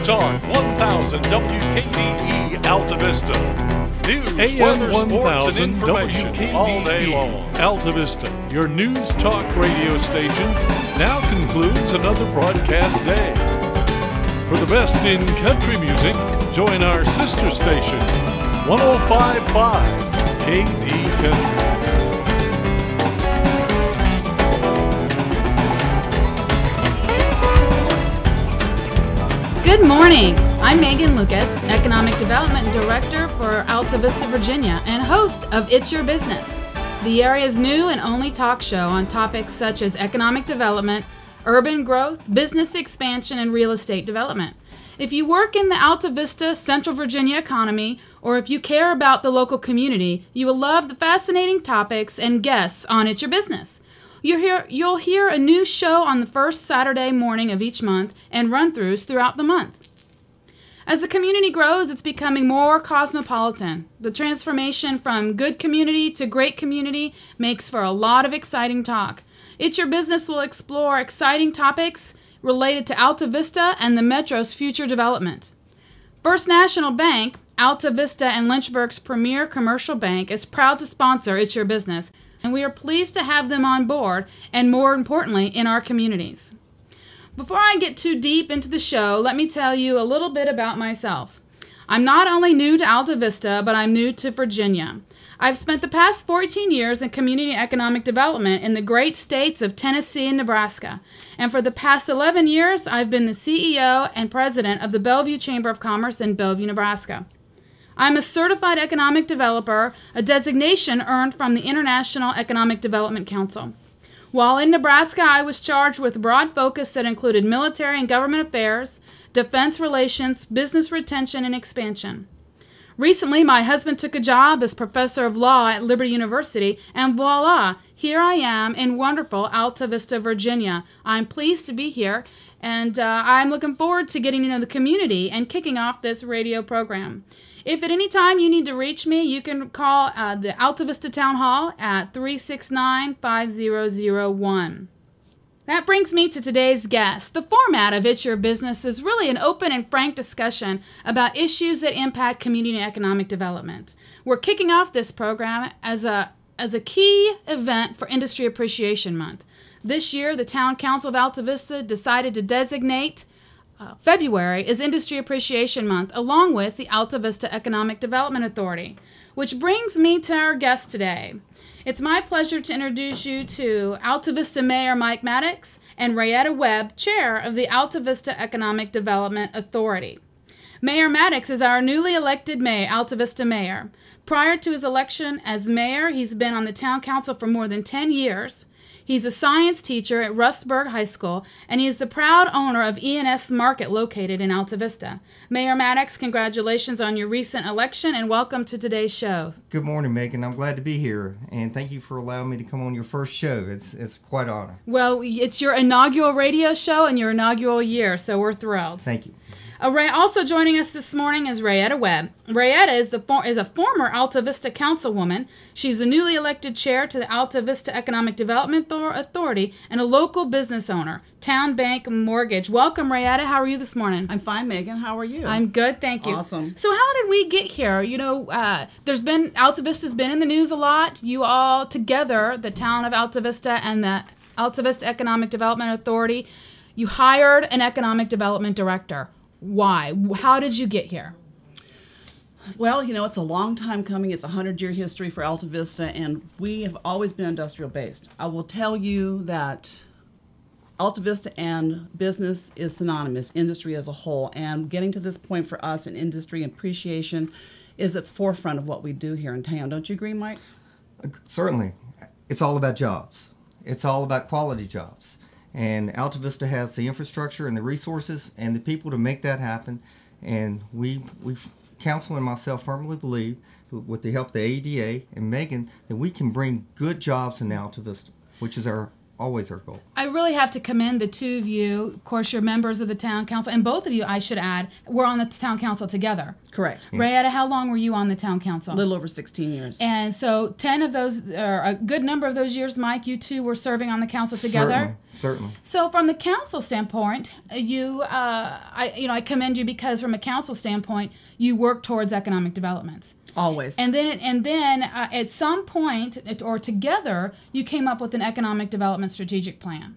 Talk 1000 WKDE Altavista. News, AM weather, sports, 1000 and information WKDE all day long. Altavista, your news talk radio station, now concludes another broadcast day. For the best in country music, join our sister station, 105.5 KD Country. Good morning. I'm Megan Lucas, Economic Development Director for Altavista, Virginia, and host of It's Your Business, the area's new and only talk show on topics such as economic development, urban growth, business expansion, and real estate development. If you work in the Altavista, Central Virginia economy, or if you care about the local community, you will love the fascinating topics and guests on It's Your Business. You'll hear a new show on the first Saturday morning of each month and run-throughs throughout the month. As the community grows, it's becoming more cosmopolitan. The transformation from good community to great community makes for a lot of exciting talk. It's Your Business will explore exciting topics related to Altavista and the Metro's future development. First National Bank, Altavista and Lynchburg's premier commercial bank, is proud to sponsor It's Your Business, and we are pleased to have them on board, and more importantly, in our communities. Before I get too deep into the show, let me tell you a little bit about myself. I'm not only new to Altavista, but I'm new to Virginia. I've spent the past 14 years in community economic development in the great states of Tennessee and Nebraska, and for the past 11 years, I've been the CEO and president of the Bellevue Chamber of Commerce in Bellevue, Nebraska. I'm a certified economic developer, a designation earned from the International Economic Development Council. While in Nebraska, I was charged with a broad focus that included military and government affairs, defense relations, business retention, and expansion. Recently, my husband took a job as professor of law at Liberty University, and voila, here I am in wonderful Altavista, Virginia. I'm pleased to be here, and I'm looking forward to getting to know the community and kicking off this radio program. If at any time you need to reach me, you can call the Altavista Town Hall at 369-5001. That brings me to today's guest. The format of It's Your Business is really an open and frank discussion about issues that impact community and economic development. We're kicking off this program as a key event for Industry Appreciation Month. This year, the Town Council of Altavista decided to designate February is Industry Appreciation Month, along with the Altavista Economic Development Authority, which brings me to our guest today. It's my pleasure to introduce you to Altavista Mayor Mike Mattox and Rayetta Webb, Chair of the Altavista Economic Development Authority. Mayor Mattox is our newly elected Altavista Mayor. Prior to his election as mayor, he's been on the Town Council for more than 10 years. He's a science teacher at Rustburg High School, and he is the proud owner of E&S Market located in Altavista. Mayor Mattox, congratulations on your recent election, and welcome to today's show. Good morning, Megan. I'm glad to be here, and thank you for allowing me to come on your first show. It's quite an honor. Well, it's your inaugural radio show and your inaugural year, so we're thrilled. Thank you. Also joining us this morning is Rayetta Webb. Rayetta is a former Altavista councilwoman. She's the newly elected chair to the Altavista Economic Development Authority and a local business owner, Town Bank Mortgage. Welcome, Rayetta. How are you this morning? I'm fine, Megan. How are you? I'm good, thank you. Awesome. So how did we get here? Altavista's been in the news a lot. You all together, the town of Altavista and the Altavista Economic Development Authority, you hired an economic development director. Why? How did you get here? Well, it's a long time coming. It's a 100-year history for Altavista, and we have always been industrial-based. I will tell you that Altavista and business is synonymous, industry as a whole, and getting to this point for us in industry appreciation is at the forefront of what we do here in town. Don't you agree, Mike? Certainly. It's all about jobs. It's all about quality jobs. And Altavista has the infrastructure and the resources and the people to make that happen. And we Council and myself firmly believe, with the help of the ADA and Megan, that we can bring good jobs in Altavista, which is always our goal. I really have to commend the two of you. Of course, you're members of the town council, and both of you, I should add, were on the town council together. Correct. Yeah. Rayetta, how long were you on the town council? A little over 16 years. And so 10 of those, or a good number of those years, Mike, you two were serving on the council together? Certainly. So from the council standpoint, I commend you because from a council standpoint, you work towards economic development. Always. And then at some point, or together, you came up with an economic development strategic plan.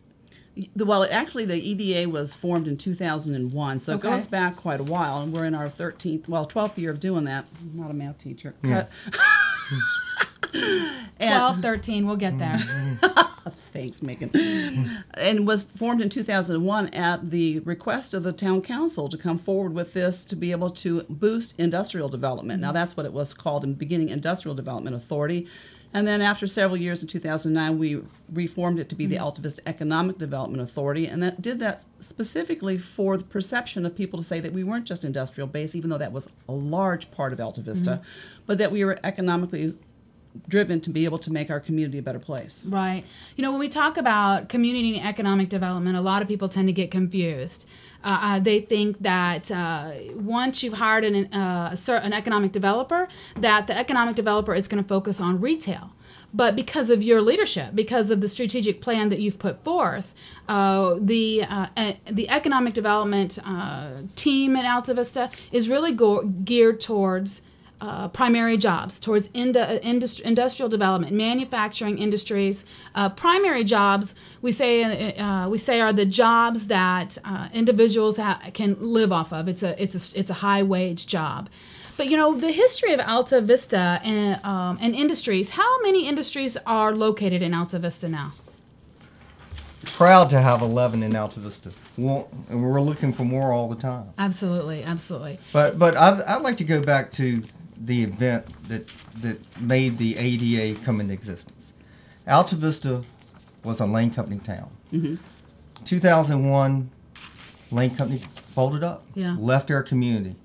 Well, actually, the EDA was formed in 2001, so it goes back quite a while, and we're in our 12th year of doing that. I'm not a math teacher. Yeah. 12, 13, we'll get there. Thanks, Megan. And was formed in 2001 at the request of the town council to come forward with this to be able to boost industrial development. Now, that's what it was called in the beginning, Industrial Development Authority. And then after several years in 2009, we reformed it to be the Altavista Economic Development Authority, and that did that specifically for the perception of people to say that we weren't just industrial based, even though that was a large part of Altavista, but that we were economically driven to be able to make our community a better place. Right. You know, when we talk about community and economic development, a lot of people tend to get confused. They think that once you've hired an economic developer, that the economic developer is going to focus on retail. But because of your leadership, because of the strategic plan that you've put forth, the economic development team at Altavista is really geared towards primary jobs, towards industrial development, manufacturing industries. Primary jobs, we say are the jobs that individuals can live off of. It's a high wage job. But you know, the history of Altavista and industries. How many industries are located in Altavista now? Proud to have 11 in Altavista. And we're looking for more all the time. Absolutely, absolutely. But I'd like to go back to the event that made the ADA come into existence. Altavista was a Lane Company town. 2001, Lane Company folded up, left our community.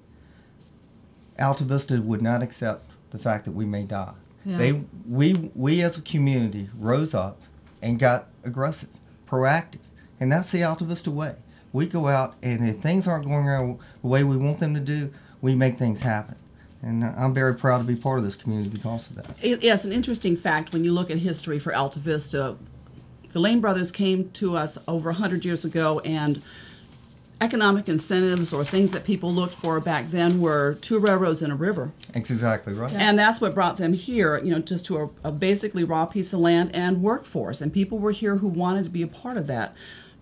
Altavista would not accept the fact that we may die. Yeah. We as a community rose up and got aggressive, proactive, and that's the Altavista way. We go out, and if things aren't going the way we want them to do, we make things happen. And I'm very proud to be part of this community because of that. Yes, an interesting fact when you look at history for Altavista. The Lane brothers came to us over 100 years ago, and economic incentives or things that people looked for back then were 2 railroads and a river. That's exactly right. And that's what brought them here, you know, just to a basically raw piece of land and workforce. And people were here who wanted to be a part of that.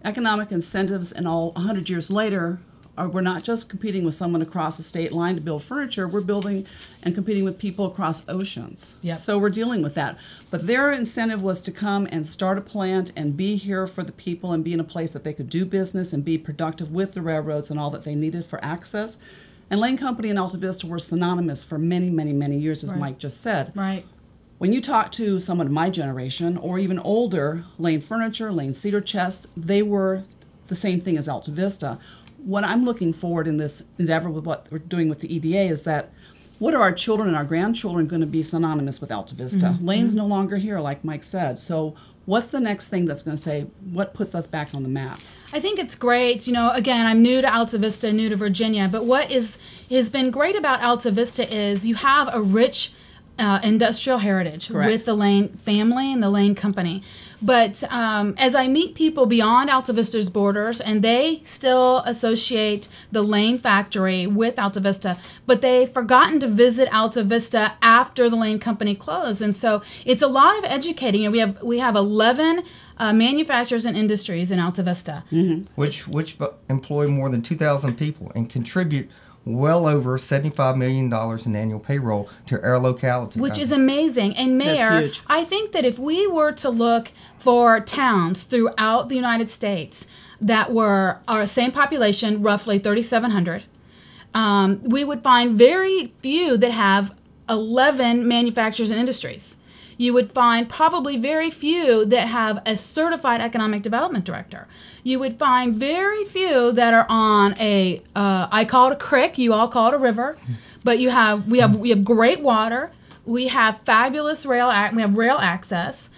Economic incentives and all 100 years later, we're not just competing with someone across the state line to build furniture, we're building and competing with people across oceans. Yep. So we're dealing with that. But their incentive was to come and start a plant and be here for the people and be in a place that they could do business and be productive with the railroads and all that they needed for access. And Lane Company and Altavista were synonymous for many, many, many years, as Mike just said. Right. When you talk to someone of my generation or even older, Lane Furniture, Lane Cedar Chests, they were the same thing as Altavista. What I'm looking forward in this endeavor with what we're doing with the EDA is that what are our children and our grandchildren going to be synonymous with Altavista? Lane's no longer here, like Mike said. So what's the next thing that's going to say, what puts us back on the map? I think it's great. You know, again, I'm new to Altavista, new to Virginia, but what has been great about Altavista is you have a rich industrial heritage with the Lane family and the Lane Company. But as I meet people beyond Altavista's borders, and they still associate the Lane factory with Altavista, but they've forgotten to visit Altavista after the Lane Company closed. And so it's a lot of educating. You know, we have 11 manufacturers and industries in Altavista. Which employ more than 2,000 people and contribute well over $75 million in annual payroll to our locality. Which is amazing. And Mayor, I think that if we were to look for towns throughout the United States that were our same population, roughly 3,700, we would find very few that have 11 manufacturers and industries. You would find probably very few that have a certified economic development director. You would find very few that are on a, I call it a creek, you all call it a river, but we have great water, we have fabulous rail access,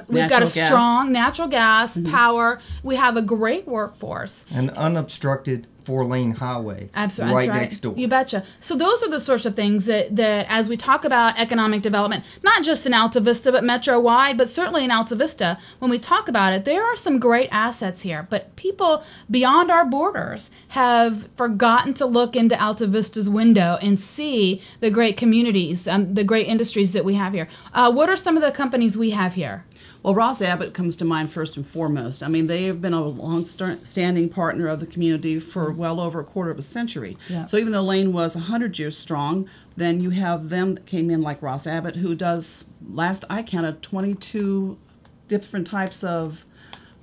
we've got a strong natural gas power, we have a great workforce. An unobstructed 4-lane highway Absolutely, right that's right. next door. You betcha. So those are the sorts of things that as we talk about economic development, not just in Altavista, but metro-wide, but certainly in Altavista, when we talk about it, there are some great assets here. But people beyond our borders have forgotten to look into Altavista's window and see the great communities, the great industries that we have here. What are some of the companies we have here? Well, Ross Abbott comes to mind first and foremost. I mean, they have been a long-standing partner of the community for well over a quarter of a century. Yeah. So even though Lane was 100 years strong, then you have them that came in like Ross Abbott, who does, last I counted, 22 different types of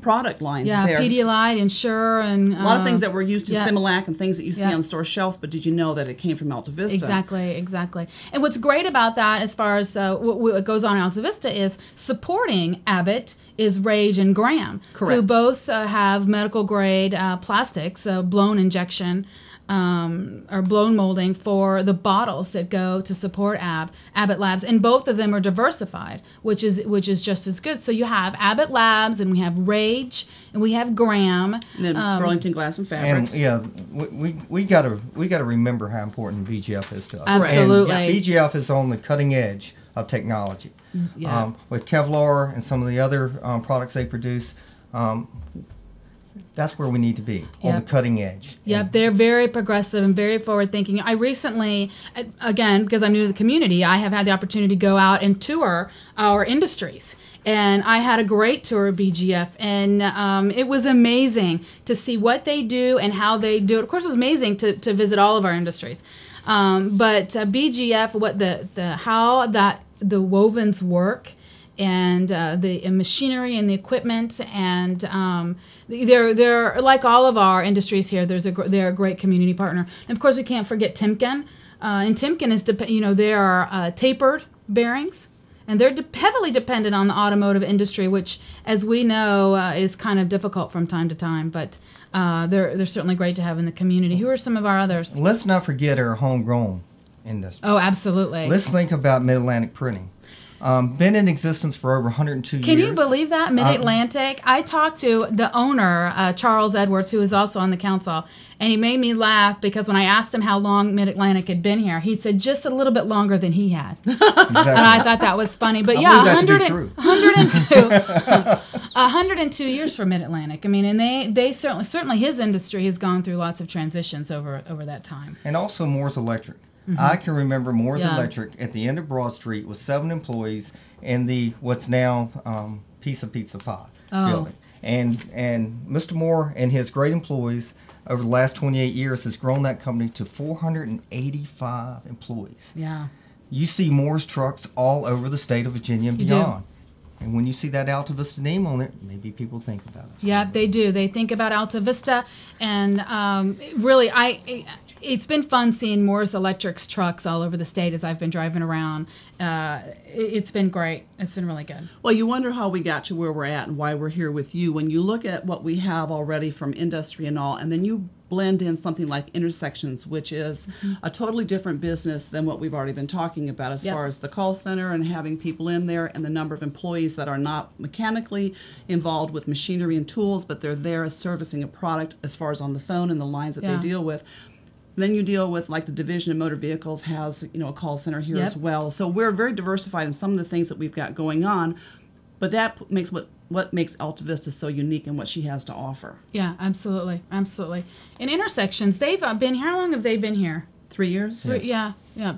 product lines there. Pedialyte, Ensure, and... a lot of things that were used to yeah. Similac and things that you see Yeah. on store shelves, but did you know that it came from Altavista? Exactly. And what's great about that, as far as what goes on in Altavista, is supporting Abbott is Rage and Graham, Correct. who both have medical grade plastics, blown injection or blown molding for the bottles that go to support Abbott Labs, and both of them are diversified, which is just as good. So you have Abbott Labs, and we have Rage, and we have Graham, And then Burlington Glass and Fabrics. And yeah, we gotta remember how important BGF is to us. Absolutely. And BGF is on the cutting edge of technology. Yeah. With Kevlar and some of the other products they produce, that's where we need to be, on the Yep. cutting edge. Yep, they're very progressive and very forward-thinking. I recently, again, because I'm new to the community, I have had the opportunity to go out and tour our industries. And I had a great tour of BGF, and it was amazing to see what they do and how they do it. Of course, it was amazing to visit all of our industries. But BGF, what how the wovens work, and the machinery and the equipment, and they're like all of our industries here. They're a great community partner, and of course we can't forget Timken. And Timken is they are tapered bearings, and they're heavily dependent on the automotive industry, which, as we know, is kind of difficult from time to time. But they're certainly great to have in the community. Who are some of our others? Let's not forget our homegrown industry. Oh, absolutely. Let's think about Mid-Atlantic Printing. Been in existence for over 102 years. Can you believe that? Mid-Atlantic? I talked to the owner, Charles Edwards, who is also on the council, and he made me laugh because when I asked him how long Mid-Atlantic had been here, he said just a little bit longer than he had. Exactly. And I thought that was funny. But I yeah, believe that to be true. 102 years for Mid-Atlantic. I mean, and they certainly his industry has gone through lots of transitions over that time. And also Moore's Electric. I can remember Moore's Yeah. Electric at the end of Broad Street with 7 employees in the what's now Pizza Pie building. And Mr. Moore and his great employees over the last 28 years has grown that company to 485 employees. Yeah. You see Moore's trucks all over the state of Virginia and You do. beyond. And when you see that Altavista name on it, maybe people think about us. Yeah, they do. They think about Altavista, and really, it's been fun seeing Moore's Electric's trucks all over the state as I've been driving around. It's been great. It's been really good. Well, you wonder how we got to where we're at and why we're here with you. When you look at what we have already from industry and all, and then you blend in something like Intersections, which is a totally different business than what we've already been talking about as Yep. far as the call center and having people in there and the number of employees that are not mechanically involved with machinery and tools, but they're there as servicing a product as far as on the phone and the lines that Yeah. they deal with. Then you deal with, like, the Division of Motor Vehicles has, a call center here Yep. as well. So we're very diversified in some of the things that we've got going on, but that makes what makes Altavista so unique and what she has to offer. Yeah, absolutely. In Intersections, they've been here. How long have they been here? 3 years? Yeah.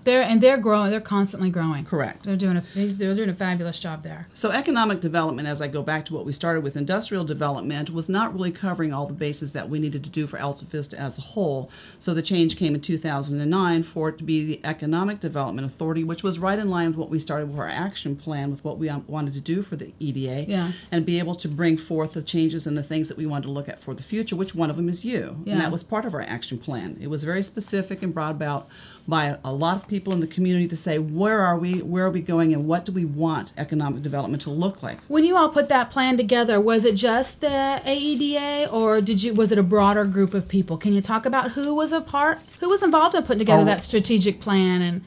They're growing. They're constantly growing. Correct. They're doing a fabulous job there. So economic development, as I go back to what we started with industrial development, was not really covering all the bases that we needed to do for Altavista as a whole. So the change came in 2009 for it to be the Economic Development Authority, which was right in line with what we started with our action plan, with what we wanted to do for the EDA, Yeah. and be able to bring forth the changes and the things that we wanted to look at for the future, which one of them is you. Yeah. And that was part of our action plan. It was very specific and brought about by a lot of people in the community to say, where are we going, and what do we want economic development to look like? When you all put that plan together, was it just the AEDA, or was it a broader group of people? Can you talk about who was involved in putting together that strategic plan? And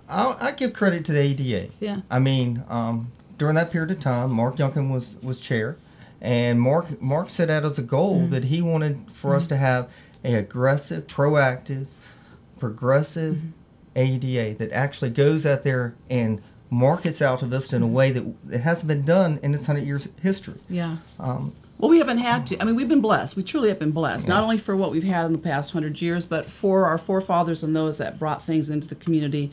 I give credit to the ADA. Yeah. I mean, during that period of time, Mark Youngkin was chair, And Mark set out as a goal that he wanted for us to have an aggressive, proactive, progressive ADA that actually goes out there and markets Altavista in a way that it hasn't been done in its 100 years history. Yeah. Well, we haven't had to. I mean, we've been blessed. We truly have been blessed, not only for what we've had in the past 100 years, but for our forefathers and those that brought things into the community,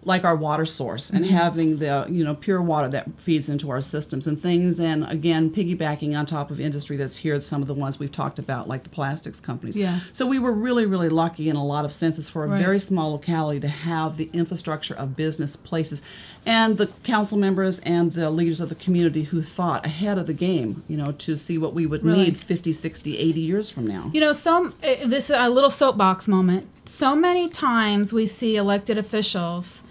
like our water source and having the pure water that feeds into our systems and things. And again, piggybacking on top of industry that's here, some of the ones we've talked about, like the plastics companies. Yeah. So we were really, really lucky in a lot of senses for a very small locality to have the infrastructure of business places, and the council members and the leaders of the community who thought ahead of the game, to see what we would need 50, 60, 80 years from now. This is a little soapbox moment. So many times we see elected officials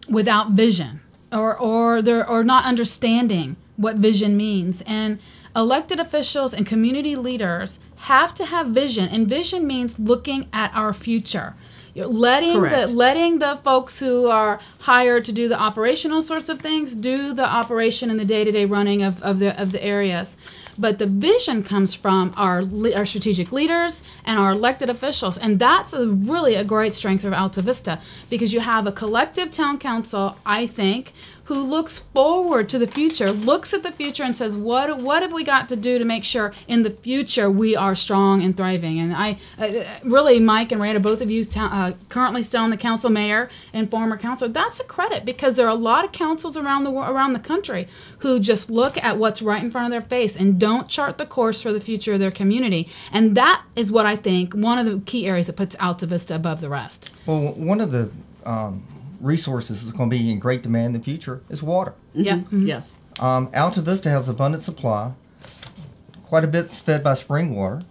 without vision, or not understanding what vision means. And elected officials and community leaders have to have vision, and vision means looking at our future. Letting the folks who are hired to do the operational sorts of things do the operation and the day-to-day running of the areas. But the vision comes from our strategic leaders and our elected officials. And that's really a great strength of Altavista, because you have a collective town council, I think, who looks forward to the future, looks at the future and says, what have we got to do to make sure in the future we are strong and thriving? And I really, Mike and Rayetta, both of you currently still on the council, mayor and former councilor, that's a credit, because there are a lot of councils around the country who just look at what's right in front of their face and don't chart the course for the future of their community. And that is what I think one of the key areas that puts Altavista above the rest. Well, one of the resources that's going to be in great demand in the future is water. Yeah. Yes. Altavista has abundant supply, quite a bit fed by spring water.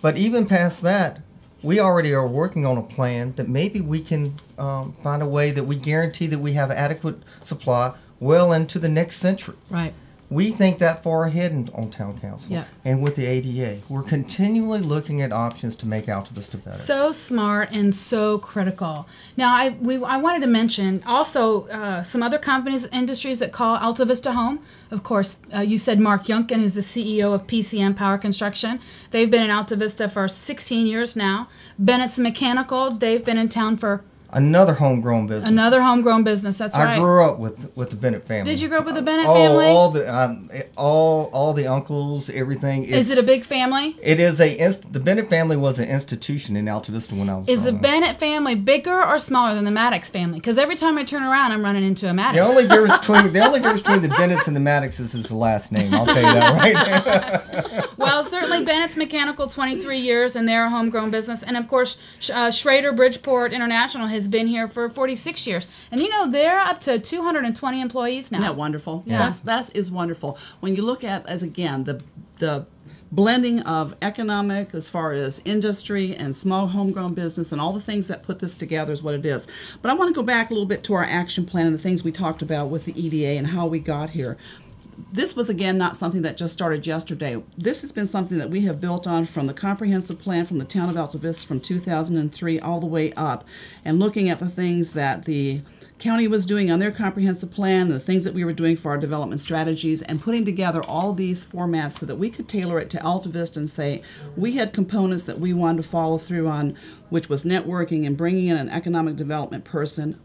But even past that, we already are working on a plan that maybe we can find a way that we guarantee that we have adequate supply well into the next century. Right. We think that far ahead on town council. Yeah. And with the ADA, we're continually looking at options to make Altavista better. So smart and so critical. Now, I wanted to mention also some other companies, industries that call Altavista home. Of course, you said Mark Yunkin, who's the CEO of PCM Power Construction. They've been in Altavista for 16 years now. Bennett's Mechanical, they've been in town for... Another homegrown business. That's right. I grew up with the Bennett family. Did you grow up with the Bennett family? All the uncles, everything. Is it a big family? It is the Bennett family was an institution in Altavista when I was. Is the Bennett family bigger or smaller than the Mattox family? Because every time I turn around, I'm running into a Mattox. The only difference between the Bennetts and the Mattoxes is the last name. I'll tell you that right. Well, certainly Bennett's Mechanical, 23 years, and they're a homegrown business. And, of course, Schrader Bridgeport International has been here for 46 years. And, they're up to 220 employees now. Isn't that wonderful? Yeah. That is wonderful. When you look at, as again, the blending of economic as far as industry and small homegrown business and all the things that put this together is what it is. But I want to go back a little bit to our action plan and the things we talked about with the EDA and how we got here. This was, again, not something that just started yesterday. This has been something that we have built on from the comprehensive plan from the town of Altavista from 2003 all the way up, and looking at the things that the county was doing on their comprehensive plan, the things that we were doing for our development strategies, and putting together all these formats so that we could tailor it to Altavista and say we had components that we wanted to follow through on, which was networking and bringing in an economic development person.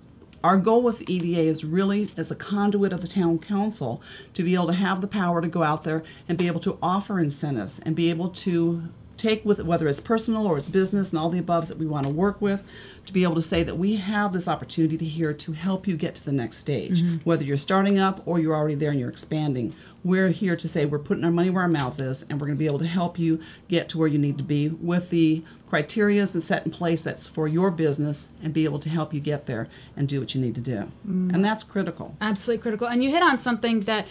Our goal with the EDA is really as a conduit of the town council to be able to have the power to go out there and be able to offer incentives and be able to take with it, whether it's personal or it's business and all the above that we want to work with, to be able to say that we have this opportunity here to help you get to the next stage. Whether you're starting up or you're already there and you're expanding, we're here to say we're putting our money where our mouth is, and we're going to be able to help you get to where you need to be with the criteria that's set in place that's for your business, and be able to help you get there and do what you need to do. And that's critical. Absolutely critical. And you hit on something that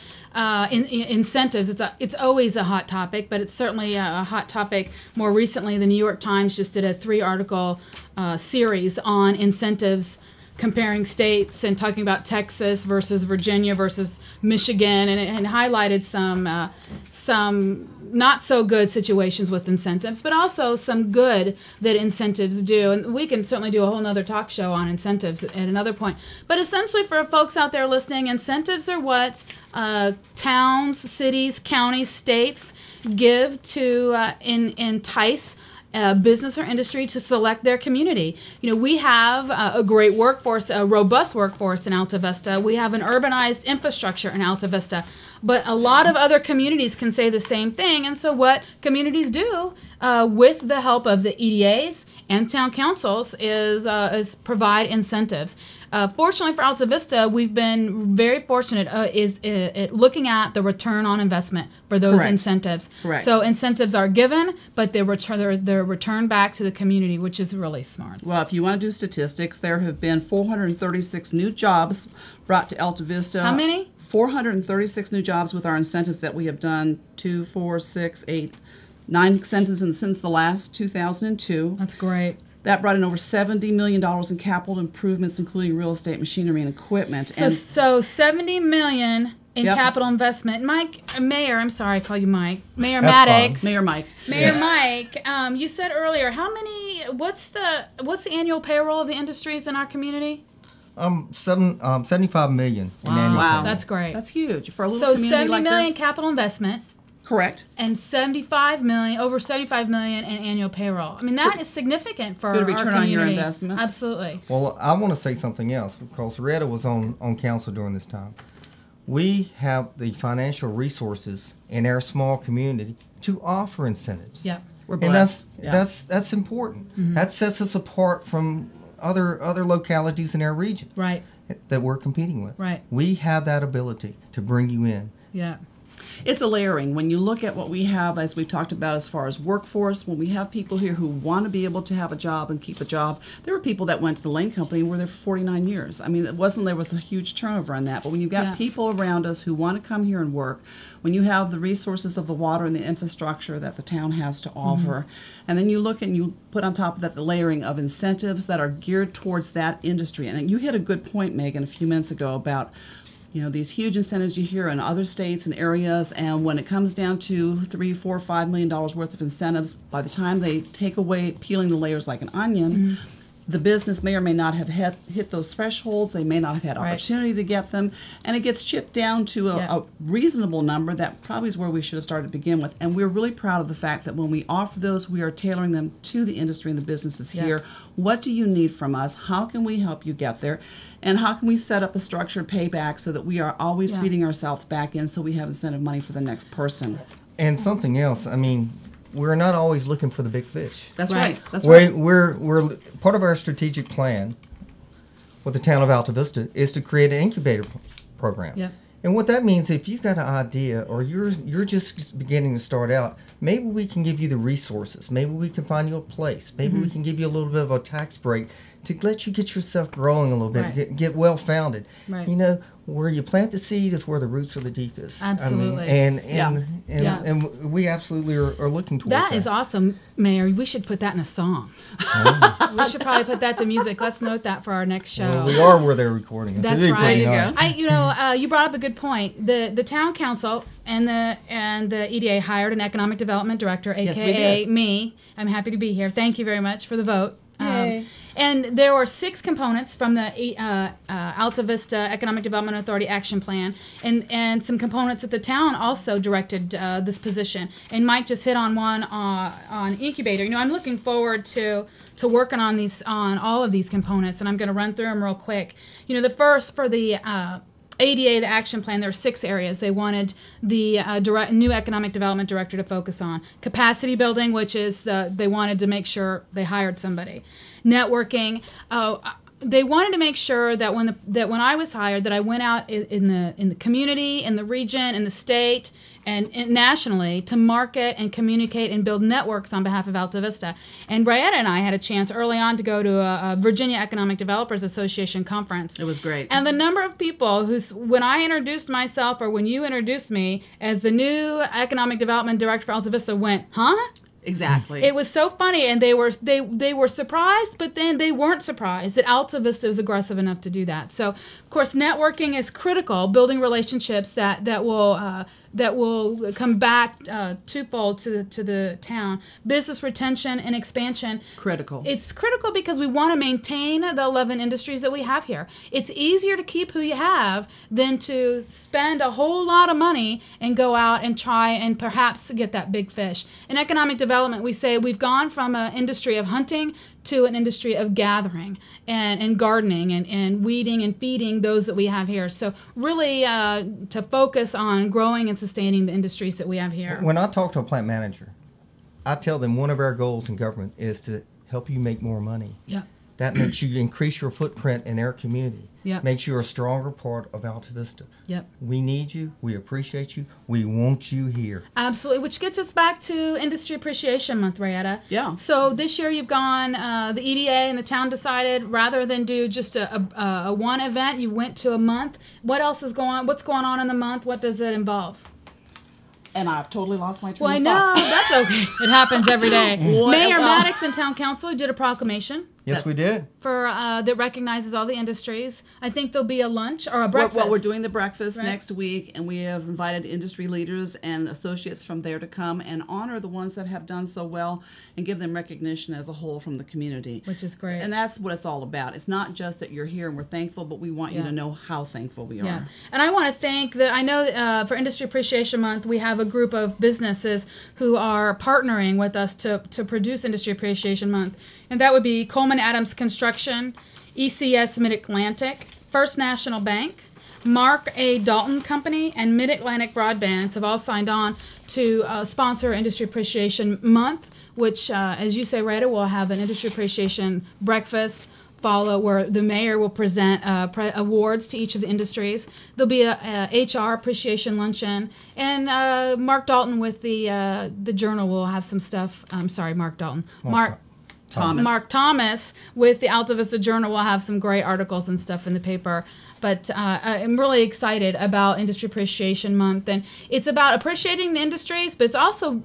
incentives, it's always a hot topic, but it's certainly a hot topic more recently. The New York Times just did a 3-article series on incentives comparing states and talking about Texas versus Virginia versus Michigan, and highlighted some not so good situations with incentives, but also some good that incentives do. And we can certainly do a whole nother talk show on incentives at another point. But essentially, for folks out there listening, incentives are what towns, cities, counties, states give to entice business or industry to select their community. We have a great workforce, a robust workforce in Altavista. We have an urbanized infrastructure in Altavista. But a lot of other communities can say the same thing. And so what communities do with the help of the EDAs and town councils is provide incentives. Fortunately for Altavista, we've been very fortunate at looking at the return on investment for those Correct. Incentives. Correct. So incentives are given, but they're returned back to the community, which is really smart. Well, if you want to do statistics, there have been 436 new jobs brought to Altavista. How many? 436 new jobs with our incentives that we have done 2, 4, 6, 8, 9 incentives since the last 2002. That's great. That brought in over $70 million in capital improvements, including real estate, machinery, and equipment. So $70 million in Yep. capital investment. Mayor, I'm sorry, I call you Mike. Mayor That's Mattox. Mayor Mike. Mayor Mike, you said earlier, what's the annual payroll of the industries in our community? 75 million in annual Wow. payroll. That's great. That's huge for a little So community 70 like million this. capital investment Correct. and over 75 million in annual payroll. I mean, that is significant for Good our return community. on your investments. Absolutely. Well, I want to say something else because Rayetta was on council during this time. We have the financial resources in our small community to offer incentives. Yeah. We're And blessed. Yeah. that's important. That sets us apart from other localities in our region Right. that we're competing with. Right. We have that ability to bring you in. Yeah. It's a layering. When you look at what we have, as we've talked about as far as workforce, when we have people here who want to be able to have a job and keep a job, there were people that went to the Lane Company and were there for 49 years. I mean, there was a huge turnover on that. But when you've got Yeah. people around us who want to come here and work, when you have the resources of the water and the infrastructure that the town has to offer, and then you look and you put on top of that the layering of incentives that are geared towards that industry. And you hit a good point, Megan, a few minutes ago about these huge incentives you hear in other states and areas, and when it comes down to $3, $4, $5 million worth of incentives, by the time they take away peeling the layers like an onion, the business may or may not have hit those thresholds. They may not have had Right. opportunity to get them, and it gets chipped down to a reasonable number that probably is where we should have started to begin with. And we're really proud of the fact that when we offer those, we are tailoring them to the industry and the businesses Yeah. here. What do you need from us? How can we help you get there? And how can we set up a structured payback so that we are always Yeah. feeding ourselves back in so we have incentive money for the next person? And something else, I mean, we're not always looking for the big fish. That's Right. right. That's right. We're part of our strategic plan with the town of Altavista is to create an incubator program. Yep. And what that means, if you've got an idea or you're just beginning to start out, maybe we can give you the resources. Maybe we can find you a place. Maybe we can give you a little bit of a tax break to let you get yourself growing a little bit, Right. get well founded. Right. Where you plant the seed is where the roots are the deepest. Absolutely. And we absolutely are looking towards that. That is awesome, Mayor. We should put that in a song. We should probably put that to music. Let's note that for our next show. Well, we are where they're recording us. That's It'd be pretty right. nice. You brought up a good point. The town council and the EDA hired an economic development director, Yes, we aka did. me. I'm happy to be here. Thank you very much for the vote. Yay. And there were 6 components from the Altavista Economic Development Authority Action Plan, and some components that the town also directed this position. And Mike just hit on one on incubator. I'm looking forward to working on all of these components, and I'm going to run through them real quick. The first for the ADA, the action plan, there are 6 areas they wanted the new economic development director to focus on. Capacity building, which is they wanted to make sure they hired somebody. Networking. They wanted to make sure that when I was hired, that I went out in the community, in the region, in the state, and nationally to market and communicate and build networks on behalf of Altavista. And Rayetta and I had a chance early on to go to a Virginia Economic Developers Association conference. It was great. And the number of people when I introduced myself or when you introduced me as the new economic development director for Altavista went, huh? Exactly. It was so funny, and they were surprised, but then they weren't surprised that Altavista was aggressive enough to do that. So, of course, networking is critical. Building relationships that will come back twofold to the town. Business retention and expansion. Critical. It's critical because we want to maintain the 11 industries that we have here. It's easier to keep who you have than to spend a whole lot of money and go out and try and perhaps get that big fish. In economic development, we say we've gone from an industry of hunting to an industry of gathering and gardening and weeding and feeding those that we have here. So really to focus on growing and sustaining the industries that we have here. When I talk to a plant manager, I tell them one of our goals in government is to help you make more money. Yeah. That makes you increase your footprint in our community. Yep. Makes you a stronger part of Altavista. Yep. We need you. We appreciate you. We want you here. Absolutely, which gets us back to Industry Appreciation Month, Rayetta. Yeah. So this year you've gone, the EDA and the town decided rather than do just a one event, you went to a month. What else is going on? What's going on in the month? What does it involve? And I've totally lost my train Well, I of know. thought. That's okay. It happens every day. Mayor well- Mattox and Town Council did a proclamation Yes, we did. for that recognizes all the industries. I think there'll be a lunch or a breakfast. Well, we're doing the breakfast Right. next week, and we have invited industry leaders and associates from there to come and honor the ones that have done so well and give them recognition as a whole from the community. Which is great. And that's what it's all about. It's not just that you're here and we're thankful, but we want you Yeah. to know how thankful we Yeah, are. and I want to thank I know for Industry Appreciation Month, we have a group of businesses who are partnering with us to produce Industry Appreciation Month. And that would be Coleman Adams Construction, ECS Mid-Atlantic, First National Bank, Mark A. Dalton Company, and Mid-Atlantic Broadbands have all signed on to sponsor Industry Appreciation Month, which, as you say, Rayetta, will have an Industry Appreciation breakfast follow where the mayor will present awards to each of the industries. There'll be a HR appreciation luncheon, and Mark Dalton with the Journal will have some stuff. I'm sorry, Mark Dalton. Mark Thomas with the Altavista Journal will have some great articles and stuff in the paper. But I'm really excited about Industry Appreciation Month, and it's about appreciating the industries, but it's also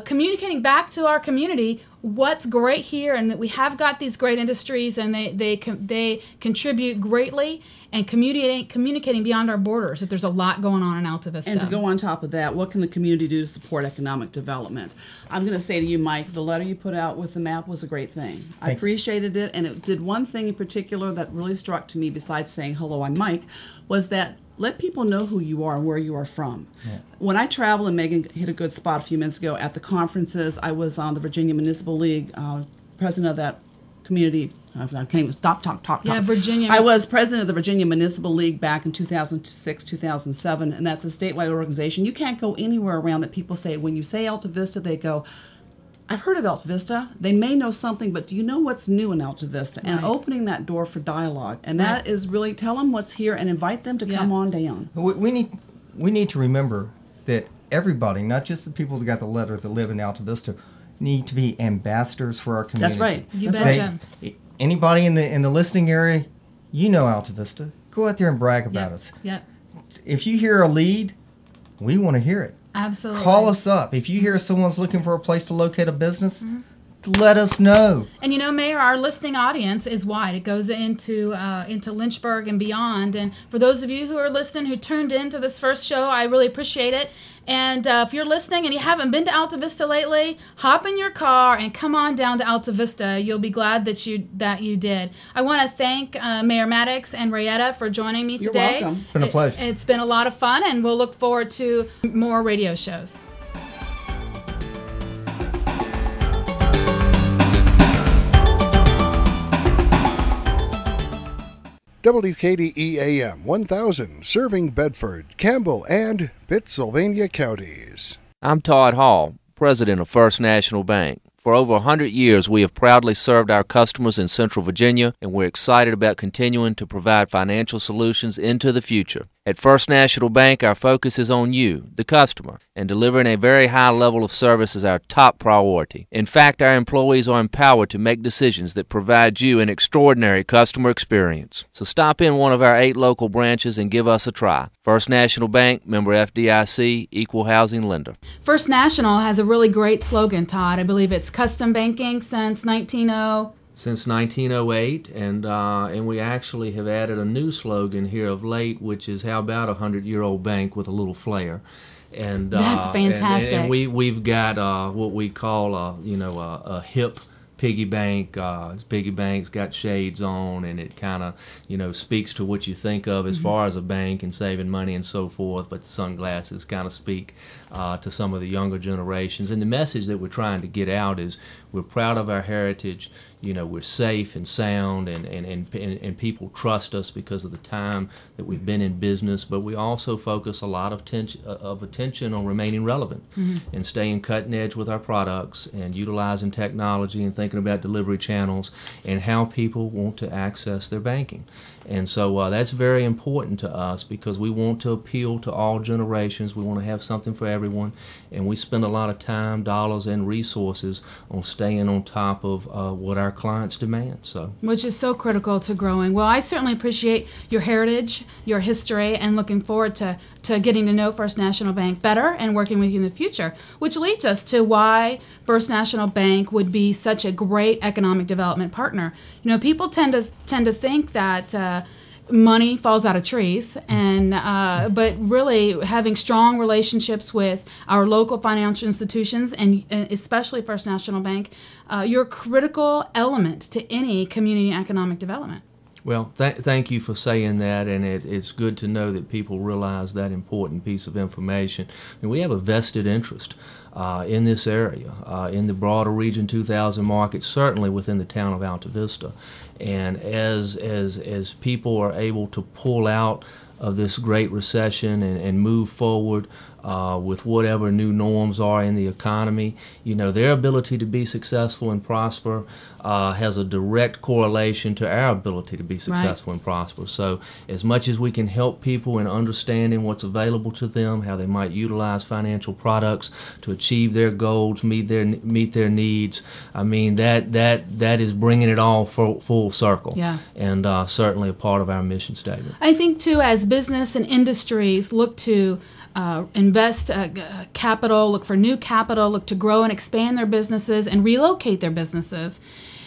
communicating back to our community what's great here, and that we have got these great industries, and they contribute greatly, and communicating beyond our borders that there's a lot going on in Altavista. And to go on top of that, what can the community do to support economic development? I'm going to say to you, Mike, the letter you put out with the map was a great thing. I appreciated it, and it did one thing in particular that really struck to me besides saying, hello, I'm Mike, was that let people know who you are and where you are from. Yeah. When I travel, and Megan hit a good spot a few minutes ago, at the conferences, I was on the Virginia Municipal League, president of that community. I can't even stop, talk. Yeah, Virginia. I was president of the Virginia Municipal League back in 2006, 2007, and that's a statewide organization. You can't go anywhere around that people say, when you say Altavista, they go, I've heard of Altavista. They may know something, but do you know what's new in Altavista? And Right. opening that door for dialogue. And that is really, tell them what's here and invite them to come on down. We need to remember that everybody, not just the people that got the letter that live in Altavista, need to be ambassadors for our community. That's right. You That's betcha. Anybody in the listening area, you know Altavista. Go out there and brag about us. Yeah, If you hear a lead, we want to hear it. absolutely. Call us up. If you hear someone's looking for a place to locate a business, let us know. And you know, Mayor, our listening audience is wide. It goes into Lynchburg and beyond. And for those of you who are listening, who tuned into this first show, I really appreciate it. And if you're listening and you haven't been to Altavista lately, hop in your car and come on down to Altavista. You'll be glad that you did. I want to thank Mayor Mattox and Rayetta for joining me today. You're welcome. It's been a pleasure. It's been a lot of fun, and we'll look forward to more radio shows. WKDE AM 1000, serving Bedford, Campbell, and Pittsylvania counties. I'm Todd Hall, president of First National Bank. For over 100 years, we have proudly served our customers in Central Virginia, and we're excited about continuing to provide financial solutions into the future. At First National Bank, our focus is on you, the customer, and delivering a very high level of service is our top priority. In fact, our employees are empowered to make decisions that provide you an extraordinary customer experience. So stop in one of our 8 local branches and give us a try. First National Bank, member FDIC, equal housing lender. First National has a really great slogan, Todd. I believe it's custom banking since 1900. Since 1908, and we actually have added a new slogan here of late, which is "How about a 100-year-old bank with a little flair?" And that's fantastic. And we've got what we call a hip piggy bank. Piggy bank's got shades on, and it kind of speaks to what you think of as far as a bank and saving money and so forth. But the sunglasses kind of speak to some of the younger generations. And the message that we're trying to get out is we're proud of our heritage. We're safe and sound, and people trust us because of the time that we've been in business. But we also focus a lot of attention on remaining relevant and staying cutting edge with our products and utilizing technology and thinking about delivery channels and how people want to access their banking. And so that's very important to us because we want to appeal to all generations. We want to have something for everyone, and we spend a lot of time, dollars, and resources on staying on top of what our clients demand. So, which is so critical to growing. Well, I certainly appreciate your heritage, your history, and looking forward to getting to know First National Bank better and working with you in the future, which leads us to why First National Bank would be such a great economic development partner. People tend to think that money falls out of trees, and but really having strong relationships with our local financial institutions and especially First National Bank, you're a critical element to any community economic development. Well, thank you for saying that, and it's good to know that people realize that important piece of information. And we have a vested interest in this area, in the broader Region 2000 market, certainly within the town of Altavista. And as people are able to pull out of this great recession and move forward with whatever new norms are in the economy, their ability to be successful and prosper has a direct correlation to our ability to be successful and prosper. So as much as we can help people in understanding what's available to them, how they might utilize financial products to achieve their goals, meet their needs, I mean, that is bringing it all full circle. Yeah. And certainly a part of our mission statement. I think, too, as business and industries look to invest capital, look for new capital, look to grow and expand their businesses and relocate their businesses,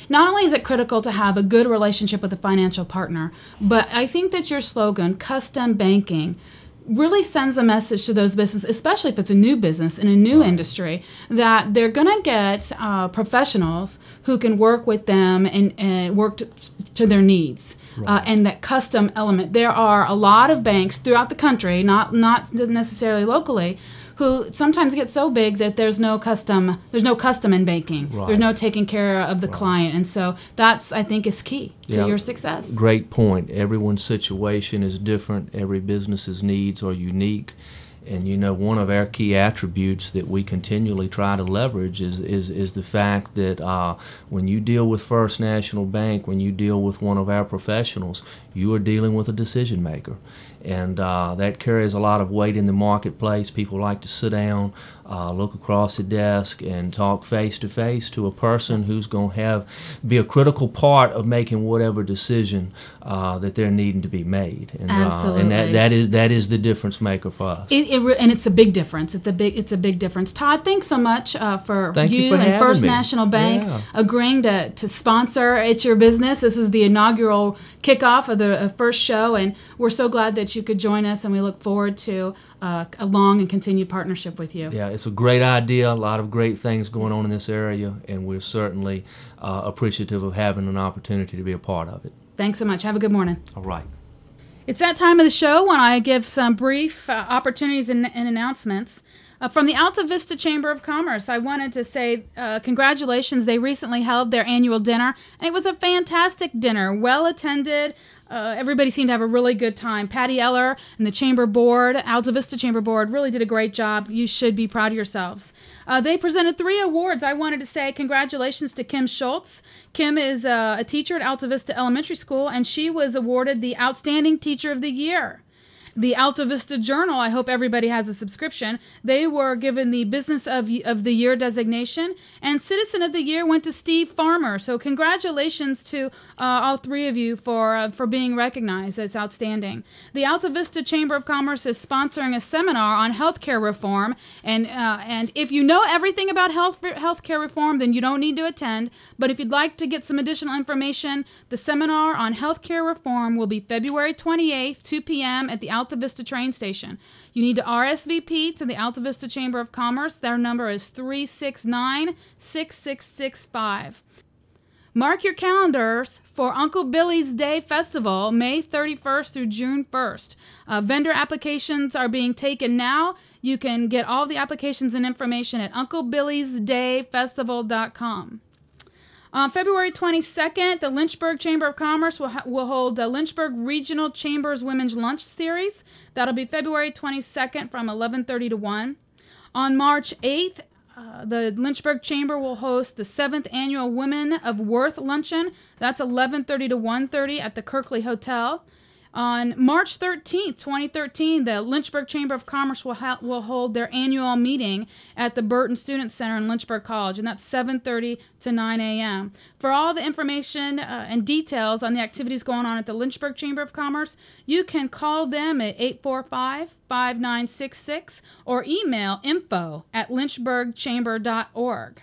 not only is it critical to have a good relationship with a financial partner, but I think that your slogan, custom banking, really sends a message to those businesses, especially if it's a new business in a new industry, that they're going to get professionals who can work with them and work to their needs. And that custom element. There are a lot of banks throughout the country, not necessarily locally, who sometimes get so big that there's no custom in banking. Right. There's no taking care of the client. And so that's, I think, is key to your success. Great point. Everyone's situation is different. Every business's needs are unique. And one of our key attributes that we continually try to leverage is the fact that when you deal with First National Bank, when you deal with one of our professionals, you are dealing with a decision maker. And that carries a lot of weight in the marketplace. People like to sit down, look across the desk, and talk face to face to a person who's going to be a critical part of making whatever decision that they're needing to be made. And, Absolutely. And that is the difference maker for us. And it's a big difference. It's a big difference. Todd, thanks so much for you and First National Bank agreeing to sponsor It's Your Business. This is the inaugural kickoff of the first show, and we're so glad that you could join us, and we look forward to a long and continued partnership with you. Yeah, it's a great idea, a lot of great things going on in this area, and we're certainly appreciative of having an opportunity to be a part of it. Thanks so much. Have a good morning. All right. It's that time of the show when I give some brief opportunities and announcements. From the Altavista Chamber of Commerce, I wanted to say congratulations. They recently held their annual dinner, and it was a fantastic dinner, well attended. Everybody seemed to have a really good time. Patty Eller and the Chamber Board, Altavista Chamber Board, really did a great job. You should be proud of yourselves. They presented 3 awards. I wanted to say congratulations to Kim Schultz. Kim is a teacher at Altavista Elementary School, and she was awarded the Outstanding Teacher of the Year. The Altavista Journal, I hope everybody has a subscription. They were given the Business of the Year designation, and Citizen of the Year went to Steve Farmer. So congratulations to all three of you for being recognized. That's outstanding. The Altavista Chamber of Commerce is sponsoring a seminar on healthcare reform, and if you know everything about healthcare reform, then you don't need to attend. But if you'd like to get some additional information, the seminar on healthcare reform will be February 28th, 2 p.m. at the Altavista train station. You need to RSVP to the Altavista Chamber of Commerce. Their number is 369-6665. Mark your calendars for Uncle Billy's Day Festival, May 31st through June 1st. Vendor applications are being taken now. You can get all the applications and information at UncleBilly'sDayFestival.com. On February 22nd, the Lynchburg Chamber of Commerce will hold the Lynchburg Regional Chambers Women's Lunch Series. That'll be February 22nd from 11:30 to 1. On March 8th, the Lynchburg Chamber will host the 7th Annual Women of Worth Luncheon. That's 11:30 to 1:30 at the Kirkley Hotel. On March 13th, 2013, the Lynchburg Chamber of Commerce will hold their annual meeting at the Burton Student Center in Lynchburg College, and that's 7:30 to 9 a.m. For all the information and details on the activities going on at the Lynchburg Chamber of Commerce, you can call them at 845-5966 or email info@lynchburgchamber.org.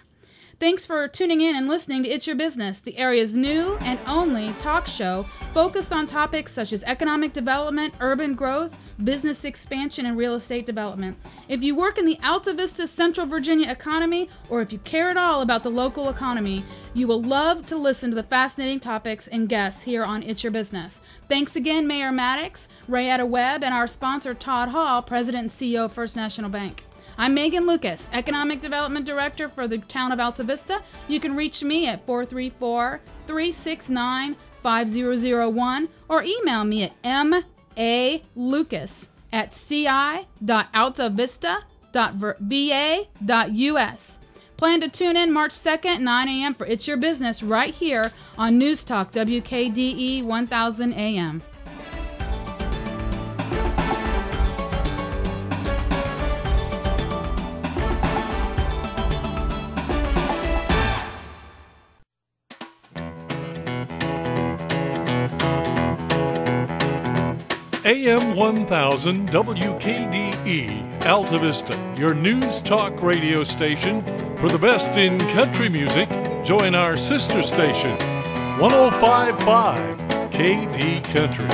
Thanks for tuning in and listening to It's Your Business, the area's new and only talk show focused on topics such as economic development, urban growth, business expansion, and real estate development. If you work in the Altavista Central Virginia economy, or if you care at all about the local economy, you will love to listen to the fascinating topics and guests here on It's Your Business. Thanks again, Mayor Mattox, Rayetta Webb, and our sponsor, Todd Hall, President and CEO of First National Bank. I'm Megan Lucas, Economic Development Director for the town of Altavista. You can reach me at 434-369-5001 or email me at malucas@ci.altavista.va.us. Plan to tune in March 2nd, 9 a.m. for It's Your Business right here on News Talk WKDE 1000 AM. AM 1000 WKDE Altavista, your news talk radio station. For the best in country music, join our sister station, 105.5 KD Country.